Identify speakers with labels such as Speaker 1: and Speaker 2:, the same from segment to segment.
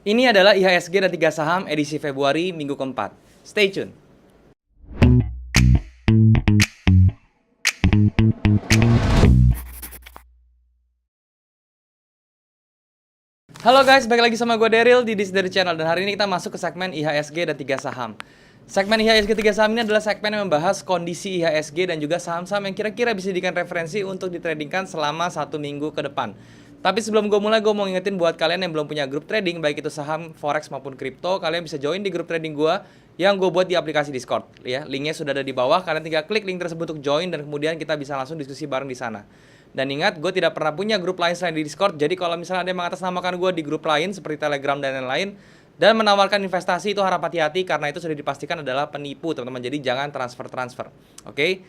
Speaker 1: Ini adalah IHSG dan 3 saham edisi Februari minggu keempat. Stay tune. Halo guys, balik lagi sama gue Daryl di This Dari Channel. Dan hari ini kita masuk ke segmen IHSG dan 3 saham. Segmen IHSG 3 saham ini adalah segmen yang membahas kondisi IHSG dan juga saham-saham yang kira-kira bisa dijadikan referensi untuk ditradingkan selama 1 minggu ke depan. Tapi sebelum gue mulai, gue mau ngingetin buat kalian yang belum punya grup trading, baik itu saham, forex maupun kripto, kalian bisa join di grup trading gue yang gue buat di aplikasi Discord. Ya, linknya sudah ada di bawah, kalian tinggal klik link tersebut untuk join dan kemudian kita bisa langsung diskusi bareng di sana. Dan ingat, gue tidak pernah punya grup lain selain di Discord. Jadi kalau misalnya ada yang mengatasnamakan gue di grup lain seperti Telegram dan lain-lain dan menawarkan investasi, itu harap hati-hati karena itu sudah dipastikan adalah penipu, teman-teman. Jadi jangan transfer. Oke?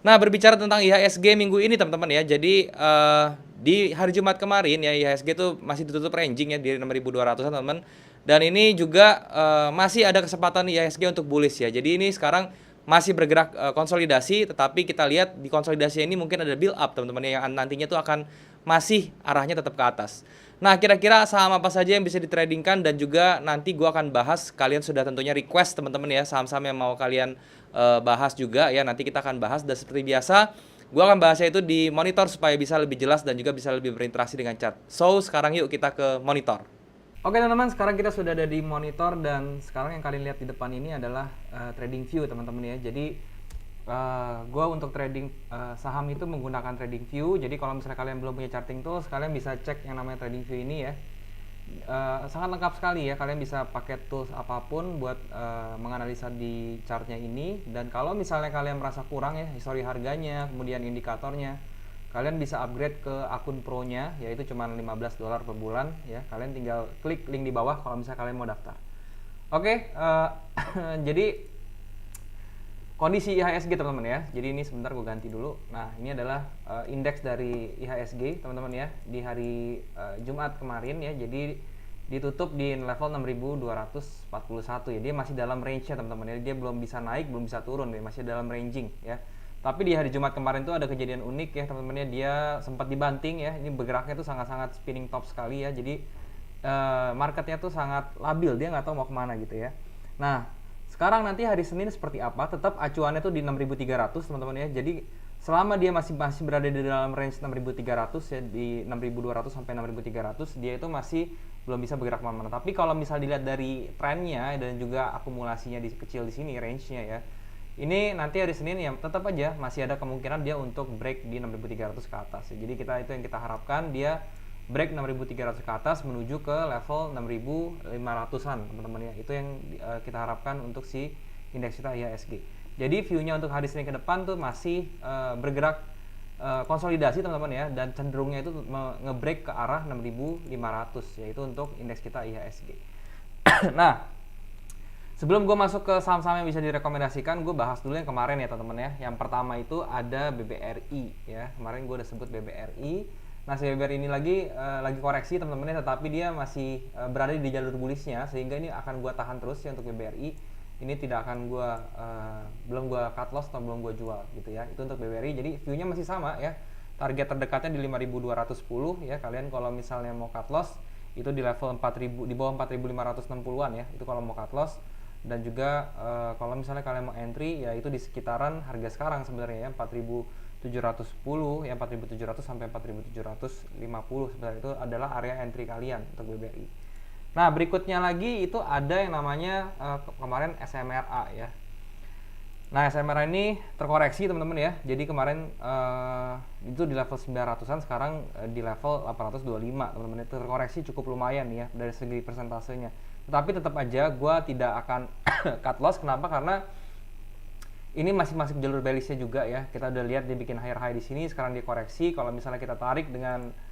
Speaker 1: Nah, berbicara tentang IHSG minggu ini, teman-teman ya. Jadi di hari Jumat kemarin ya, IHSG itu masih ditutup ranging ya di 6.200-an, teman-teman. Dan ini juga masih ada kesempatan IHSG untuk bullish ya. Jadi ini sekarang masih bergerak konsolidasi, tetapi kita lihat di konsolidasi ini mungkin ada build up, teman-teman, yang nantinya tuh akan masih arahnya tetap ke atas. Nah, kira-kira saham apa saja yang bisa ditradingkan dan juga nanti gua akan bahas, kalian sudah tentunya request teman-teman ya, saham-saham yang mau kalian bahas juga ya, nanti kita akan bahas. Dan seperti biasa, gua akan bahasnya itu di monitor supaya bisa lebih jelas dan juga bisa lebih berinteraksi dengan chart. So, sekarang yuk kita ke monitor. Oke teman-teman, sekarang kita sudah ada di monitor dan sekarang yang kalian lihat di depan ini adalah trading view, teman-teman ya. Jadi gue untuk trading saham itu menggunakan trading view. Jadi kalau misalnya kalian belum punya charting tools, kalian bisa cek yang namanya trading view ini ya. Sangat lengkap sekali ya, kalian bisa pakai tools apapun buat menganalisa di chartnya ini. Dan kalau misalnya kalian merasa kurang ya, histori harganya, kemudian indikatornya, kalian bisa upgrade ke akun pro-nya, yaitu cuma $15 per bulan ya. Kalian tinggal klik link di bawah kalau misalnya kalian mau daftar. Oke, jadi kondisi IHSG teman-teman ya. Jadi ini sebentar gue ganti dulu. Nah, ini adalah indeks dari IHSG teman-teman ya di hari Jumat kemarin ya. Jadi ditutup di level 6.241 ya. Dia masih dalam range-nya teman-teman ya. Dia belum bisa naik, belum bisa turun ya. Masih dalam ranging ya. Tapi di hari Jumat kemarin tuh ada kejadian unik ya teman-teman ya. Dia sempat dibanting ya. Ini bergeraknya tuh sangat-sangat spinning top sekali ya. Jadi marketnya tuh sangat labil. Dia nggak tahu mau kemana gitu ya. Nah, sekarang nanti hari Senin seperti apa? Tetap acuannya tuh di 6.300 teman-teman ya. Jadi selama dia masih berada di dalam range 6.300 ya, di 6.200 sampai 6.300, dia itu masih belum bisa bergerak kemana-mana. Tapi kalau misal dilihat dari trennya dan juga akumulasinya kecil di sini range-nya ya, ini nanti hari Senin ya tetap aja masih ada kemungkinan dia untuk break di 6.300 ke atas ya. Jadi itu yang kita harapkan, dia break 6.300 ke atas menuju ke level 6.500-an teman-teman ya. Itu yang kita harapkan untuk si indeks kita IHSG. Jadi view-nya untuk hari Senin ke depan tuh masih bergerak konsolidasi teman-teman ya, dan cenderungnya itu nge-break ke arah 6.500 yaitu untuk indeks kita IHSG. Nah, sebelum gue masuk ke saham-saham yang bisa direkomendasikan, gue bahas dulu yang kemarin ya teman-teman ya. Yang pertama itu ada BBRI ya. Kemarin gue udah sebut BBRI. Nah, si BBRI ini lagi koreksi teman-teman ya, tetapi dia masih berada di jalur bullishnya, sehingga ini akan gue tahan terus ya untuk BBRI. Ini tidak akan gue belum gue cut loss atau belum gue jual gitu ya. Itu untuk BBRI. Jadi view-nya masih sama ya. Target terdekatnya di 5.210 ya. Kalian kalau misalnya mau cut loss itu di level 4.000, di bawah 4.560-an ya. Itu kalau mau cut loss. Dan juga kalau misalnya kalian mau entry ya itu di sekitaran harga sekarang sebenarnya ya, 4.710 ya, 4.700 sampai 4.750 sebenarnya itu adalah area entry kalian untuk BBRI. Nah, berikutnya lagi itu ada yang namanya kemarin SMRA ya. Nah, SMRA ini terkoreksi teman-teman ya. Jadi kemarin itu di level 900-an, sekarang di level 825 teman-teman. Itu terkoreksi cukup lumayan ya dari segi persentasenya. Tetapi tetap aja gue tidak akan cut loss. Kenapa? Karena ini masih masuk jalur bearishnya juga ya. Kita udah lihat dia bikin higher high di sini, sekarang dia koreksi. Kalau misalnya kita tarik dengan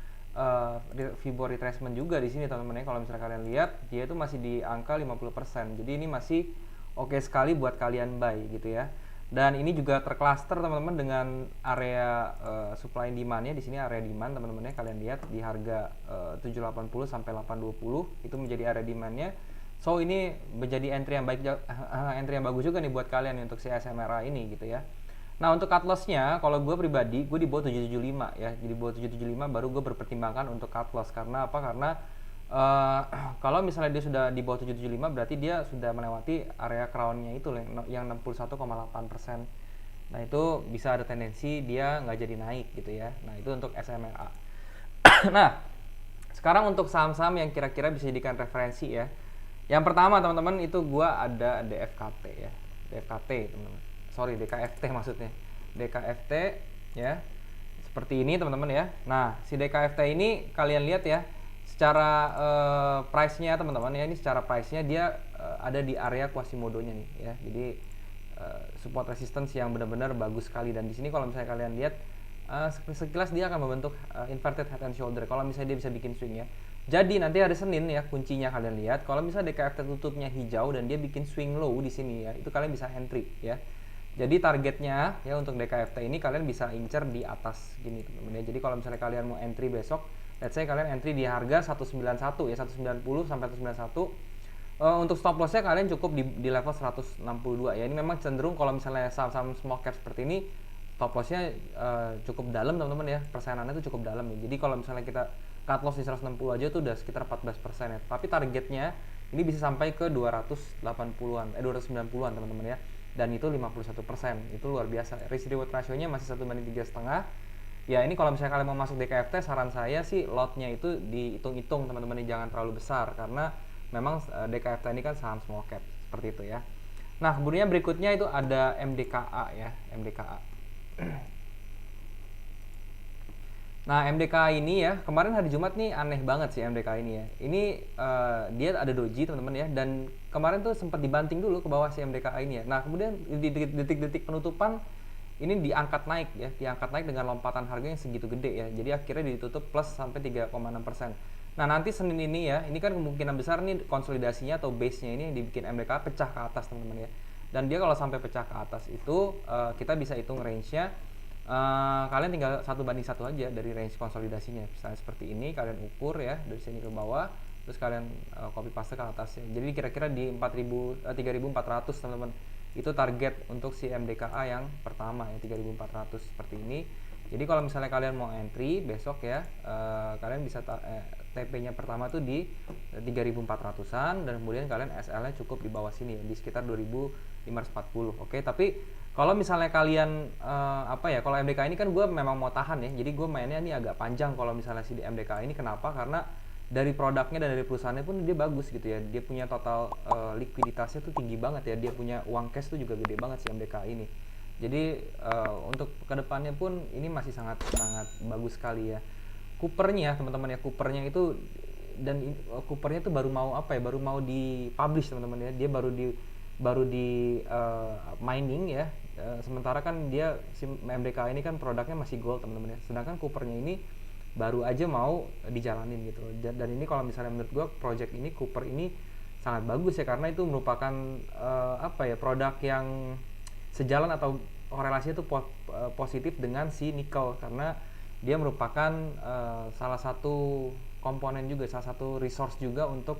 Speaker 1: Fibo retracement juga di sini teman-teman ya. Kalau misalnya kalian lihat, dia itu masih di angka 50%. Jadi ini masih oke sekali buat kalian buy gitu ya. Dan ini juga tercluster teman-teman dengan area supply and demand-nya. Di sini area demand teman-teman ya, kalian lihat di harga 780 sampai 820 itu menjadi area demand-nya. So ini menjadi entry yang baik, entry yang bagus juga nih buat kalian nih, untuk si SMRA ini gitu ya. Nah, untuk cut loss-nya kalau gue pribadi, gue di bawah 775 ya. Jadi di bawah 775 baru gue berpertimbangkan untuk cut loss. Karena apa? Karena Eh, kalau misalnya dia sudah di bawah 775 berarti dia sudah melewati area crown-nya itu yang 61,8%. Nah itu bisa ada tendensi dia nggak jadi naik gitu ya. Nah itu untuk SMRA. Nah sekarang untuk saham-saham yang kira-kira bisa dijadikan referensi ya. Yang pertama teman-teman itu gua ada DFKT ya. DFKT teman-teman. Sorry DKFT maksudnya. DKFT ya. Seperti ini teman-teman ya. Nah si DKFT ini kalian lihat ya. Secara price-nya teman-teman ya, ini secara price-nya dia ada di area Quasimodo-nya nih ya. Jadi support resistance yang benar-benar bagus sekali, dan di sini kalau misalnya kalian lihat sekilas dia akan membentuk inverted head and shoulder kalau misalnya dia bisa bikin swing ya. Jadi nanti hari Senin ya kuncinya kalian lihat, kalau misalnya DKFT tutupnya hijau dan dia bikin swing low di sini ya, itu kalian bisa entry ya. Jadi targetnya ya untuk DKFT ini kalian bisa incer di atas gini teman-teman ya. Jadi kalau misalnya kalian mau entry besok, let's say kalian entry di harga 191 ya, 190 sampai 191. Untuk stop lossnya kalian cukup di level 162 ya. Ini memang cenderung kalau misalnya saham-saham small cap seperti ini stop lossnya cukup dalam teman-teman ya, persenannya itu cukup dalam ya. Jadi kalau misalnya kita cut loss di 160 aja tuh udah sekitar 14% ya. Tapi targetnya ini bisa sampai ke 280-an, 290-an teman-teman ya. Dan itu 51%, itu luar biasa. Risk reward ratio-nya masih 1/3,5. Ya ini kalau misalnya kalian mau masuk DKFT, saran saya sih lotnya itu dihitung-hitung teman-teman, jangan terlalu besar karena memang DKFT ini kan saham small cap seperti itu ya. Nah kemudian berikutnya itu ada MDKA ya, MDKA. Nah MDKA ini ya, kemarin hari Jumat nih aneh banget sih MDKA ini ya. Ini dia ada doji teman-teman ya, dan kemarin tuh sempat dibanting dulu ke bawah si MDKA ini ya. Nah kemudian di detik-detik penutupan ini diangkat naik ya, diangkat naik dengan lompatan harga yang segitu gede ya. Jadi akhirnya ditutup plus sampai 3,6%. Nah nanti Senin ini ya, ini kan kemungkinan besar nih konsolidasinya atau base-nya ini yang dibikin MDKA pecah ke atas teman-teman ya. Dan dia kalau sampai pecah ke atas itu kita bisa hitung range-nya. Kalian tinggal 1:1 aja dari range konsolidasinya. Misalnya seperti ini kalian ukur ya dari sini ke bawah, terus kalian copy paste ke atasnya. Jadi kira-kira di 3.400 teman-teman. Itu target untuk si MDKA yang pertama ya, 3.400 seperti ini. Jadi kalau misalnya kalian mau entry besok ya, kalian bisa TP-nya pertama tuh di 3.400-an, dan kemudian kalian SL-nya cukup di bawah sini ya, di sekitar 2.540. Oke, tapi kalau misalnya kalian kalau MDKA ini kan gue memang mau tahan ya, jadi gue mainnya ini agak panjang kalau misalnya si MDKA ini. Kenapa? Karena dari produknya dan dari perusahaannya pun dia bagus gitu ya, dia punya total likuiditasnya tuh tinggi banget ya, dia punya uang cash tuh juga gede banget si MDKA ini. Jadi untuk kedepannya pun ini masih sangat bagus sekali ya. Coopernya teman-teman ya, Coopernya itu Coopernya tuh baru mau dipublish teman-teman ya, dia baru di mining ya. Sementara kan dia si MDKA ini kan produknya masih gold teman-teman ya, sedangkan Coopernya ini baru aja mau dijalanin gitu. Dan ini kalau misalnya menurut gue project ini Cooper ini sangat bagus ya, karena itu merupakan produk yang sejalan atau korelasinya tuh positif dengan si nikel, karena dia merupakan salah satu komponen juga, salah satu resource juga untuk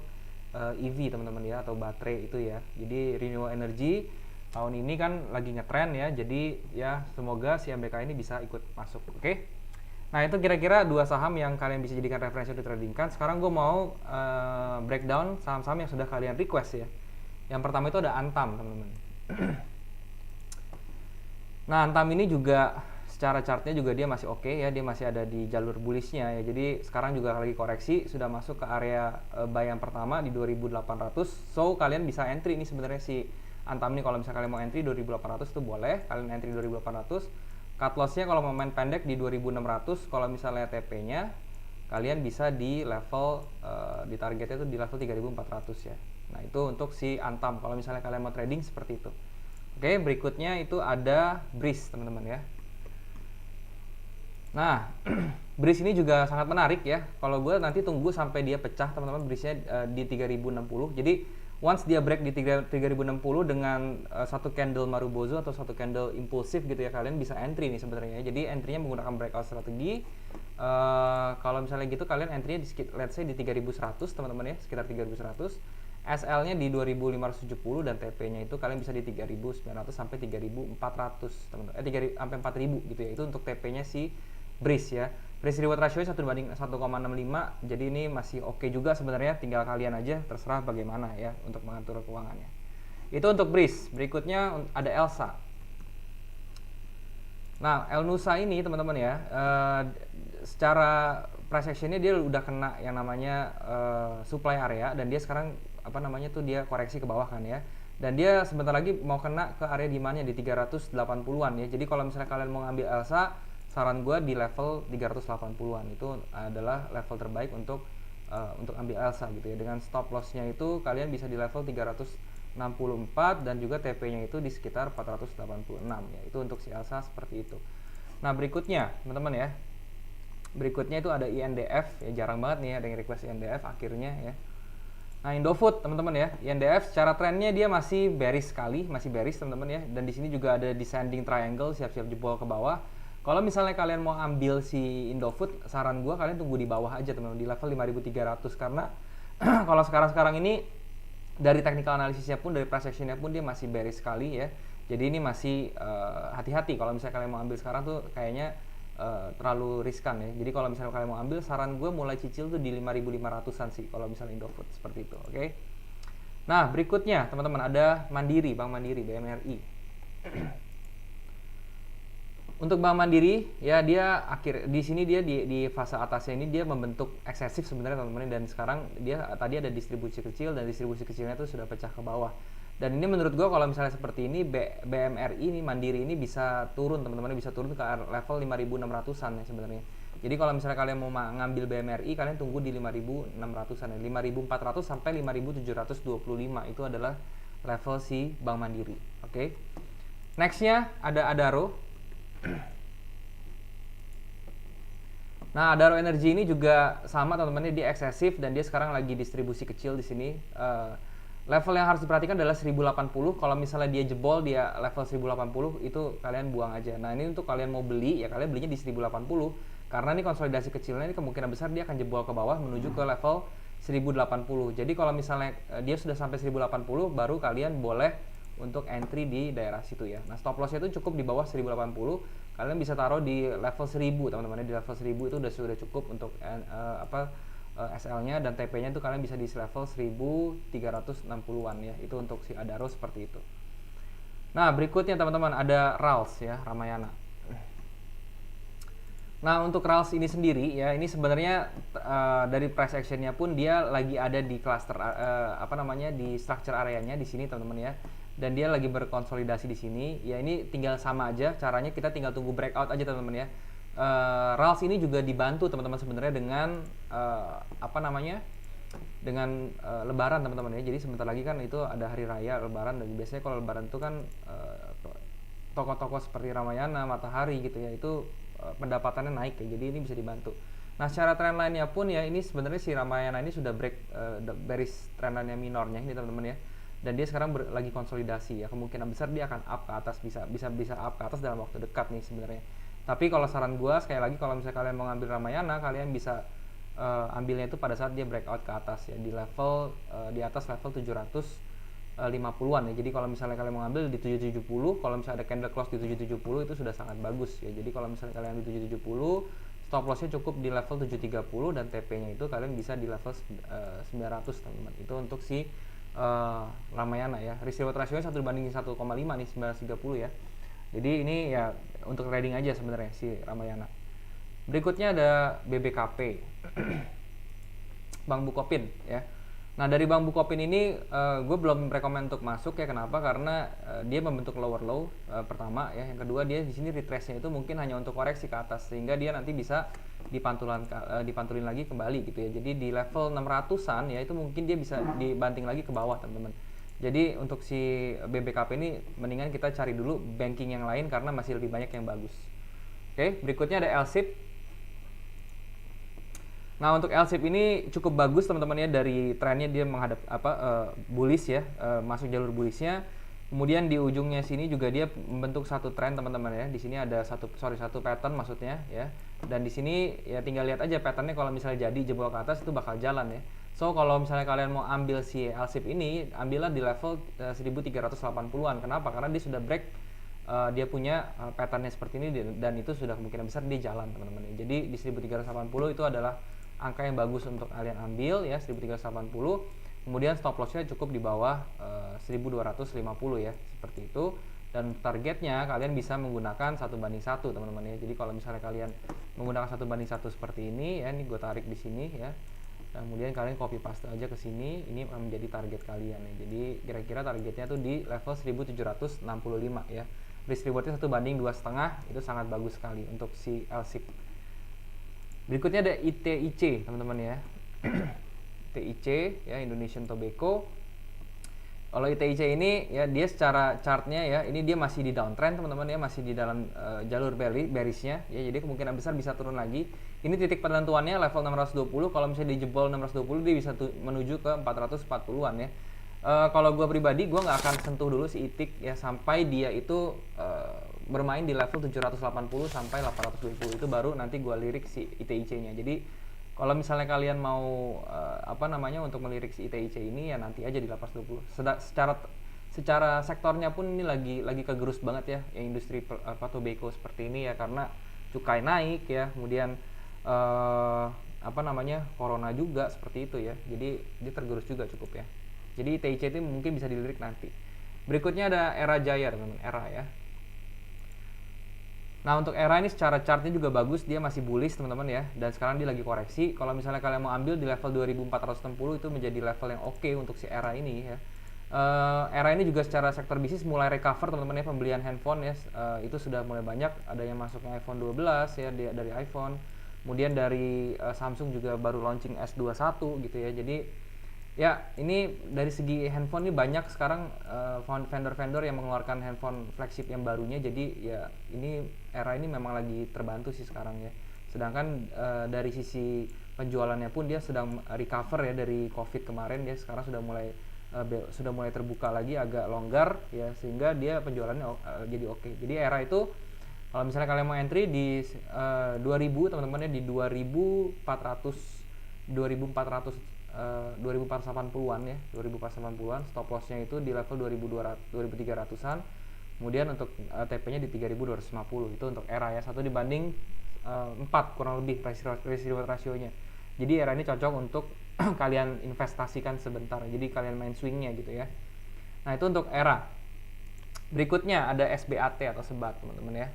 Speaker 1: EV teman-teman ya, atau baterai itu ya. Jadi renewable energy tahun ini kan lagi ngetren ya, jadi ya semoga si MDK ini bisa ikut masuk. Oke. Nah itu kira-kira dua saham yang kalian bisa jadikan referensi untuk trading kan. Sekarang gue mau breakdown saham-saham yang sudah kalian request ya. Yang pertama itu ada Antam teman-teman. Nah Antam ini juga secara chartnya juga dia masih oke ya, dia masih ada di jalur bullishnya ya. Jadi sekarang juga lagi koreksi, sudah masuk ke area buy yang pertama di 2.800. So kalian bisa entry ini sebenarnya si Antam ini, kalau misalnya kalian mau entry 2.800 itu boleh, kalian entry 2.800. Cut loss-nya kalau mau main pendek di 2.600, kalau misalnya TP-nya kalian bisa di level di targetnya itu di level 3.400 ya. Nah itu untuk si Antam kalau misalnya kalian mau trading seperti itu. Oke, berikutnya itu ada Breeze teman-teman ya. Nah Breeze ini juga sangat menarik ya. Kalau gue nanti tunggu sampai dia pecah teman-teman, Breeze-nya di 3.060. Jadi once dia break di 3.060 dengan satu candle Marubozu atau satu candle impulsif gitu ya, kalian bisa entry nih sebenarnya. Jadi entry-nya menggunakan breakout strategi. Kalau misalnya gitu kalian entry-nya di let's say di 3.100 teman-teman ya, sekitar 3.100. SL-nya di 2.570 dan TP-nya itu kalian bisa di 3.900 sampai 3.400 teman-teman. Sampai 4.000 gitu ya. Itu untuk TP-nya si Breeze ya. Breeze reward ratio 1:1,65, jadi ini masih oke juga sebenarnya, tinggal kalian aja terserah bagaimana ya untuk mengatur keuangannya. Itu untuk Breeze. Berikutnya ada Elsa. Nah, El Nusa ini teman-teman ya, secara price actionnya dia udah kena yang namanya supply area, dan dia sekarang apa namanya tuh dia koreksi ke bawah kan ya. Dan dia sebentar lagi mau kena ke area demand-nya di 380-an ya. Jadi kalau misalnya kalian mau ngambil Elsa, saran gue di level 380-an itu adalah level terbaik untuk ambil Elsa gitu ya. Dengan stop loss-nya itu kalian bisa di level 364 dan juga TP-nya itu di sekitar 486 ya. Itu untuk si Elsa seperti itu. Nah, berikutnya teman-teman ya. Berikutnya itu ada INDF ya, jarang banget nih ada yang request INDF akhirnya ya. Nah, Indofood teman-teman ya, INDF secara trennya dia masih bearish sekali, masih bearish teman-teman ya. Dan di sini juga ada descending triangle, siap-siap jebol ke bawah. Kalau misalnya kalian mau ambil si Indofood, saran gue kalian tunggu di bawah aja teman-teman, di level 5.300, karena kalau sekarang ini dari technical analisisnya pun, dari price actionnya pun dia masih bearish sekali ya. Jadi ini masih hati-hati kalau misalnya kalian mau ambil sekarang tuh kayaknya terlalu riskan ya. Jadi kalau misalnya kalian mau ambil, saran gue mulai cicil tuh di 5.500-an sih kalau misalnya Indofood seperti itu, oke? Nah, berikutnya teman-teman ada Mandiri, Bank Mandiri, BMRI. Untuk Bank Mandiri ya, dia di sini dia di fase atasnya ini dia membentuk eksesif sebenarnya teman-teman, dan sekarang dia tadi ada distribusi kecil, dan distribusi kecilnya itu sudah pecah ke bawah. Dan ini menurut gue kalau misalnya seperti ini BMRI ini, Mandiri ini bisa turun teman-teman, bisa turun ke level 5.600-an ya sebenarnya. Jadi kalau misalnya kalian mau ngambil BMRI, kalian tunggu di 5.600-an ya, 5.400 sampai 5.725 itu adalah level si Bank Mandiri. Oke. Nextnya ada Adaro. Nah, Adaro Energy ini juga sama teman-teman, dia eksesif dan dia sekarang lagi distribusi kecil di sini. Level yang harus diperhatikan adalah 1080. Kalau misalnya dia jebol, dia level 1080, itu kalian buang aja. Nah, ini untuk kalian mau beli ya, kalian belinya di 1080, karena ini konsolidasi kecilnya ini kemungkinan besar dia akan jebol ke bawah menuju ke level 1080. Jadi kalau misalnya dia sudah sampai 1080, baru kalian boleh untuk entry di daerah situ ya. Nah, stop lossnya itu cukup di bawah 1080. Kalian bisa taruh di level 1000 teman-teman. Di level 1000 itu sudah cukup untuk SL-nya, dan TP-nya itu kalian bisa di level 1360-an ya. Itu untuk si Adaro seperti itu. Nah, berikutnya teman-teman ada RALS ya, Ramayana. Nah, untuk RALS ini sendiri ya, ini sebenarnya dari price action-nya pun dia lagi ada di cluster di structure areanya di sini teman-teman ya. Dan dia lagi berkonsolidasi di sini. Ya, ini tinggal sama aja caranya, kita tinggal tunggu breakout aja teman-teman ya. RALS ini juga dibantu teman-teman sebenarnya dengan dengan Lebaran teman-teman ya. Jadi sebentar lagi kan itu ada hari raya Lebaran, dan biasanya kalau Lebaran itu kan toko-toko seperti Ramayana, Matahari gitu ya, itu pendapatannya naik ya. Jadi ini bisa dibantu. Nah, secara trend line-nya pun ya, ini sebenarnya si Ramayana ini sudah break bearish trend line-nya minornya ini teman-teman ya. Dan dia sekarang lagi konsolidasi ya, kemungkinan besar dia akan up ke atas, bisa up ke atas dalam waktu dekat nih sebenarnya. Tapi kalau saran gue sekali lagi, kalau misalnya kalian mau ngambil Ramayana, kalian bisa ambilnya itu pada saat dia breakout ke atas ya, di level di atas level 750-an ya. Jadi kalau misalnya kalian mau ngambil di 770, kalau misalnya ada candle close di 770 itu sudah sangat bagus ya. Jadi kalau misalnya kalian di 770, stop lossnya cukup di level 730, dan TP-nya itu kalian bisa di level 900 teman-teman. Itu untuk si Ramayana ya. Risk reward ratio-nya 1:1,5 nih, 930 ya. Jadi ini ya untuk trading aja sebenarnya si Ramayana. Berikutnya ada BBKP. Bank Bukopin ya. Nah, dari Bank Bukopin ini gue belum rekomend untuk masuk ya. Kenapa? Karena dia membentuk lower low pertama ya. Yang kedua, dia di sini retrace-nya itu mungkin hanya untuk koreksi ke atas, sehingga dia nanti bisa dipantulin lagi kembali gitu ya. Jadi di level 600-an ya, itu mungkin dia bisa dibanting lagi ke bawah teman-teman. Jadi untuk si BBKP ini mendingan kita cari dulu banking yang lain, karena masih lebih banyak yang bagus. Oke, berikutnya ada LSIP. Nah, untuk LSIP ini cukup bagus teman-teman ya, dari trennya dia menghadap bullish ya, masuk jalur bullishnya. Kemudian di ujungnya sini juga dia membentuk satu tren teman-teman ya. Di sini ada satu pattern maksudnya ya. Dan di sini ya tinggal lihat aja patternnya, kalau misalnya jadi jebol ke atas itu bakal jalan ya. So kalau misalnya kalian mau ambil si LSIP ini, ambillah di level 1380-an. Kenapa? Karena dia sudah break dia punya patternnya seperti ini, dan itu sudah kemungkinan besar dia jalan teman-teman ya. Jadi di 1380 itu adalah angka yang bagus untuk kalian ambil ya, 1380. Kemudian stop lossnya cukup di bawah 1250 ya, seperti itu. Dan targetnya kalian bisa menggunakan 1:1 teman-teman ya. Jadi kalau misalnya kalian menggunakan 1:1 seperti ini ya, ini gue tarik di sini ya. Kemudian kalian copy paste aja ke sini, ini akan menjadi target kalian ya. Jadi kira-kira targetnya tuh di level 1765 ya. Risk rewardnya 1:2,5, itu sangat bagus sekali untuk si LSIC. Berikutnya ada ITIC teman-teman ya. ITIC ya, Indonesian Tobacco. Kalau ITIC ini ya, dia secara chartnya ya, ini dia masih di downtrend teman-teman ya, masih di dalam jalur bearish-nya ya, jadi kemungkinan besar bisa turun lagi. Ini titik penentuannya level 620, kalau misalnya dijebol 620 dia bisa menuju ke 440-an ya. Kalau gue pribadi, gue nggak akan sentuh dulu si ITIC ya, sampai dia itu bermain di level 780 sampai 820, itu baru nanti gue lirik si ITIC-nya. Jadi kalau misalnya kalian mau untuk melirik si ITIC ini ya, nanti aja di 820. Secara sektornya pun ini lagi kegerus banget ya, industri tobacco seperti ini ya, karena cukai naik ya, kemudian corona juga seperti itu ya. Jadi dia tergerus juga cukup ya. Jadi ITIC itu mungkin bisa dilirik nanti. Berikutnya ada Era Jaya teman-teman, Era ya. Nah untuk Era ini secara chartnya juga bagus, dia masih bullish teman-teman ya, dan sekarang dia lagi koreksi. Kalau misalnya kalian mau ambil di level 2460 itu menjadi level yang oke untuk si Era ini ya. Era ini juga secara sektor bisnis mulai recover teman-teman ya, pembelian handphone ya, itu sudah mulai banyak, ada yang masuknya iPhone 12 ya, dari iPhone. Kemudian dari Samsung juga baru launching S21 gitu ya. Jadi ya ini dari segi handphone ini banyak sekarang vendor-vendor yang mengeluarkan handphone flagship yang barunya. Jadi ya ini Era ini memang lagi terbantu sih sekarang ya. Sedangkan dari sisi penjualannya pun dia sedang recover ya dari COVID kemarin, dia sekarang sudah mulai terbuka lagi, agak longgar ya, sehingga dia penjualannya jadi oke. Jadi Era itu kalau misalnya kalian mau entry di 2000 teman-teman ya, di 2480-an ya, 2480-an. Stop lossnya itu di level 2300-an. Kemudian untuk TP-nya di 3250, itu untuk Era ya, 1:4 kurang lebih risk reward rasionya. Jadi Era ini cocok untuk kalian investasikan sebentar, jadi kalian main swingnya gitu ya. Nah itu untuk Era. Berikutnya ada SBAT atau Sebat teman-teman ya.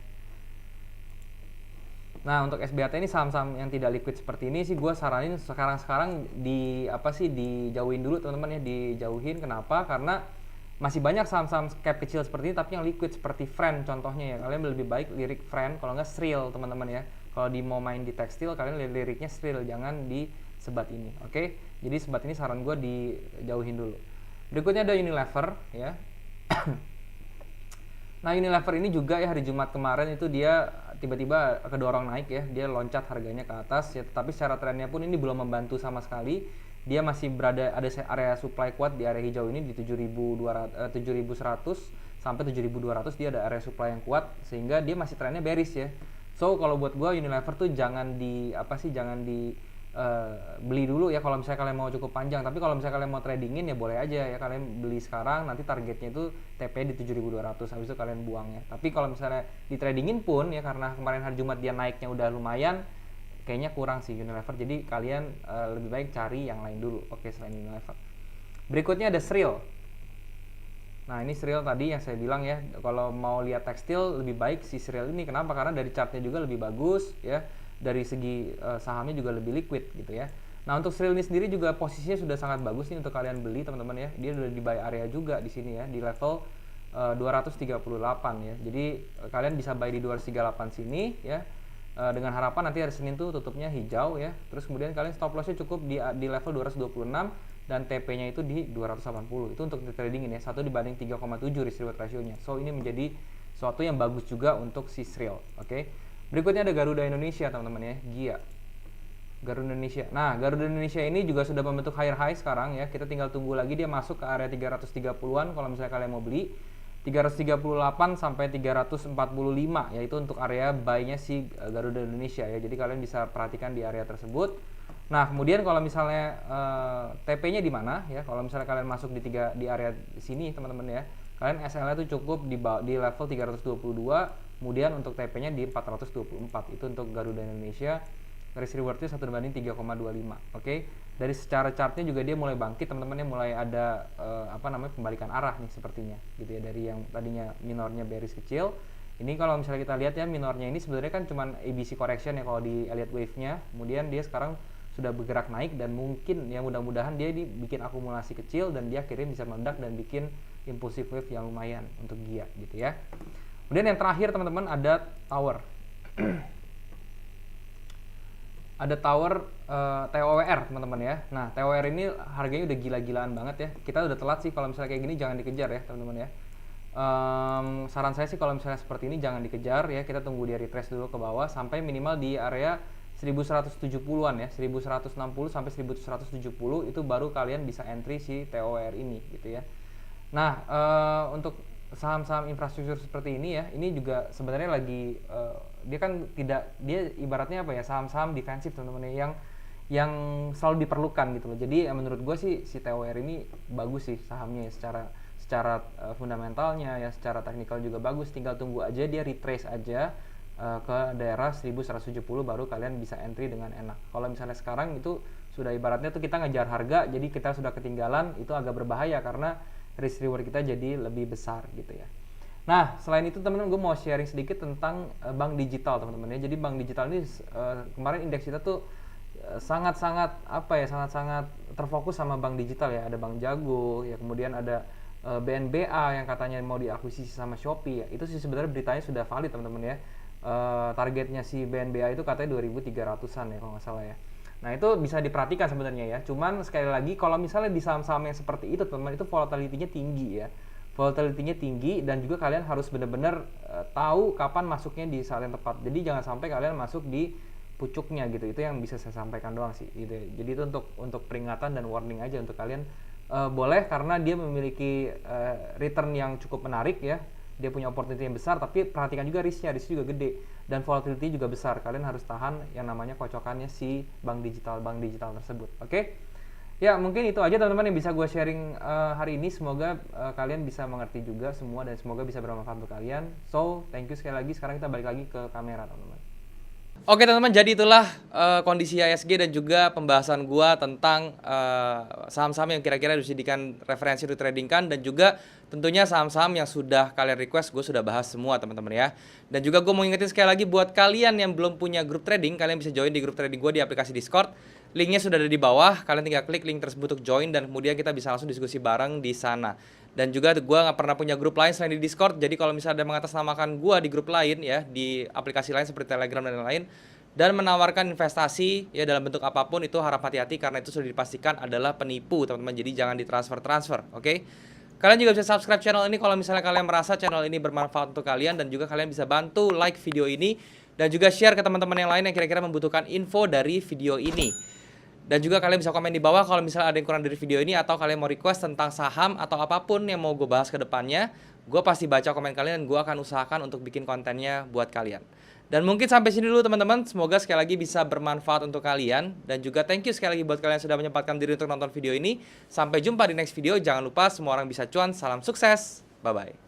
Speaker 1: Nah untuk SBAT ini saham-saham yang tidak liquid seperti ini sih gue saranin sekarang dijauhin dulu teman-teman ya, dijauhin. Kenapa? Karena masih banyak saham-saham cap kecil seperti ini tapi yang liquid, seperti Friend contohnya ya. Kalian lebih baik lirik Friend, kalau nggak Sril teman-teman ya. Kalau mau main di tekstil kalian liriknya Sril, jangan di Sebat ini. Oke? Jadi Sebat ini saran gue dijauhin dulu. Berikutnya ada Unilever ya. Nah Unilever ini juga ya, hari Jumat kemarin itu dia tiba-tiba kedorong naik ya, dia loncat harganya ke atas ya, tetapi secara trennya pun ini belum membantu sama sekali. Dia masih ada area supply kuat di area hijau ini di 7100 sampai 7200, dia ada area supply yang kuat sehingga dia masih trennya bearish ya. So kalau buat gue Unilever tuh jangan beli dulu ya kalau misalnya kalian mau cukup panjang. Tapi kalau misalnya kalian mau tradingin ya boleh aja ya, kalian beli sekarang, nanti targetnya itu TP di 7200, habis itu kalian buang ya. Tapi kalau misalnya di tradingin pun ya, karena kemarin hari Jumat dia naiknya udah lumayan, kayaknya kurang sih Unilever, jadi kalian lebih baik cari yang lain dulu. Oke, selain Unilever. Berikutnya ada Sril. Nah ini Sril tadi yang saya bilang ya, kalau mau lihat tekstil lebih baik si Sril ini. Kenapa? Karena dari chartnya juga lebih bagus ya, dari segi sahamnya juga lebih liquid gitu ya. Nah untuk Sril ini sendiri juga posisinya sudah sangat bagus nih untuk kalian beli teman-teman ya. Dia udah di buy area juga di sini ya, di level 238 ya. Jadi kalian bisa buy di 238 sini ya, dengan harapan nanti hari Senin tuh tutupnya hijau ya. Terus kemudian kalian stop lossnya cukup di level 226 dan TP-nya itu di 280. Itu untuk trading ini ya, 1:3,7 risk reward rasionya. So ini menjadi suatu yang bagus juga untuk si Sril. Oke. Berikutnya ada Garuda Indonesia teman-teman ya, GIA. Garuda Indonesia. Nah, Garuda Indonesia ini juga sudah membentuk higher high sekarang ya. Kita tinggal tunggu lagi dia masuk ke area 330-an kalau misalnya kalian mau beli. 338 sampai 345 yaitu untuk area buy-nya si Garuda Indonesia ya. Jadi kalian bisa perhatikan di area tersebut. Nah, kemudian kalau misalnya TP-nya di mana ya? Kalau misalnya kalian masuk di area sini teman-teman ya. kalian SL-nya tuh cukup di level 322, kemudian untuk TP-nya di 424. Itu untuk Garuda Indonesia. Risk reward-nya 1:3,25. Oke. Dari secara chartnya juga dia mulai bangkit, teman-teman, ya, mulai ada pembalikan arah nih sepertinya gitu ya, dari yang tadinya minornya bearish kecil. Ini kalau misalnya kita lihat ya, minornya ini sebenarnya kan cuman ABC correction ya kalau di Elliott wave-nya. Kemudian dia sekarang sudah bergerak naik dan mungkin ya mudah-mudahan dia bikin akumulasi kecil dan dia akhirnya bisa meledak dan bikin impulsive wave yang lumayan untuk GIA gitu ya. Kemudian yang terakhir teman-teman ada tower. Ada tower TOWR teman-teman ya. Nah, TOWR ini harganya udah gila-gilaan banget ya. Kita udah telat sih, kalau misalnya kayak gini jangan dikejar ya teman-teman ya. Saran saya sih kalau misalnya seperti ini jangan dikejar ya, kita tunggu dia retrace dulu ke bawah sampai minimal di area 1170-an ya, 1160 sampai 1170 itu baru kalian bisa entry si TOWR ini gitu ya. Nah, untuk saham-saham infrastruktur seperti ini ya, ini juga sebenarnya lagi dia kan dia ibaratnya apa ya, saham-saham defensif teman-teman ya, yang selalu diperlukan gitu loh. Jadi menurut gue sih si TOWR ini bagus sih sahamnya ya, secara fundamentalnya ya, secara teknikal juga bagus. Tinggal tunggu aja dia retrace aja ke daerah 1170 baru kalian bisa entry dengan enak. Kalau misalnya sekarang itu sudah ibaratnya tuh kita ngejar harga, jadi kita sudah ketinggalan, itu agak berbahaya karena risk reward kita jadi lebih besar gitu ya. Nah, selain itu teman-teman, gue mau sharing sedikit tentang bank digital teman-teman ya. Jadi bank digital ini kemarin indeks kita tuh sangat-sangat terfokus sama bank digital ya. Ada Bank Jago ya, kemudian ada BNBA yang katanya mau diakuisisi sama Shopee ya. Itu sih sebenarnya beritanya sudah valid teman-teman ya. Targetnya si BNBA itu katanya 2.300-an ya kalau nggak salah ya. Nah, itu bisa diperhatikan sebenarnya ya. Cuman sekali lagi kalau misalnya di saham-saham yang seperti itu teman-teman, itu volatility-nya tinggi ya. Volatility-nya tinggi dan juga kalian harus benar-benar tahu kapan masuknya di saat yang tepat. Jadi jangan sampai kalian masuk di pucuknya gitu. Itu yang bisa saya sampaikan doang sih gitu ya. Jadi itu untuk peringatan dan warning aja untuk kalian. Boleh karena dia memiliki return yang cukup menarik ya. Dia punya opportunity yang besar, tapi perhatikan juga risknya juga gede dan volatility juga besar. Kalian harus tahan yang namanya kocokannya si bank digital tersebut. Oke? Ya, mungkin itu aja teman-teman yang bisa gue sharing hari ini. Semoga kalian bisa mengerti juga semua dan semoga bisa bermanfaat untuk kalian. So, thank you sekali lagi. Sekarang kita balik lagi ke kamera teman-teman. Oke teman-teman, jadi itulah kondisi IHSG dan juga pembahasan gua tentang saham-saham yang kira-kira dijadikan referensi untuk trading kan, dan juga tentunya saham-saham yang sudah kalian request gue sudah bahas semua teman-teman ya. Dan juga gue mau ingetin sekali lagi buat kalian yang belum punya grup trading, kalian bisa join di grup trading gue di aplikasi Discord. Linknya sudah ada di bawah, kalian tinggal klik link tersebut untuk join dan kemudian kita bisa langsung diskusi bareng di sana. Dan juga gue nggak pernah punya grup lain selain di Discord. Jadi kalau misalnya ada mengatasnamakan gue di grup lain ya, di aplikasi lain seperti Telegram dan lain-lain, dan menawarkan investasi ya dalam bentuk apapun, itu harap hati-hati karena itu sudah dipastikan adalah penipu teman-teman. Jadi jangan ditransfer, oke? Kalian juga bisa subscribe channel ini kalau misalnya kalian merasa channel ini bermanfaat untuk kalian, dan juga kalian bisa bantu like video ini dan juga share ke teman-teman yang lain yang kira-kira membutuhkan info dari video ini. Dan juga kalian bisa komen di bawah kalau misalnya ada yang kurang dari video ini, atau kalian mau request tentang saham atau apapun yang mau gue bahas ke depannya. Gue pasti baca komen kalian dan gue akan usahakan untuk bikin kontennya buat kalian. Dan mungkin sampai sini dulu teman-teman. Semoga sekali lagi bisa bermanfaat untuk kalian. Dan juga thank you sekali lagi buat kalian yang sudah menyempatkan diri untuk nonton video ini. Sampai jumpa di next video. Jangan lupa semua orang bisa cuan. Salam sukses. Bye-bye.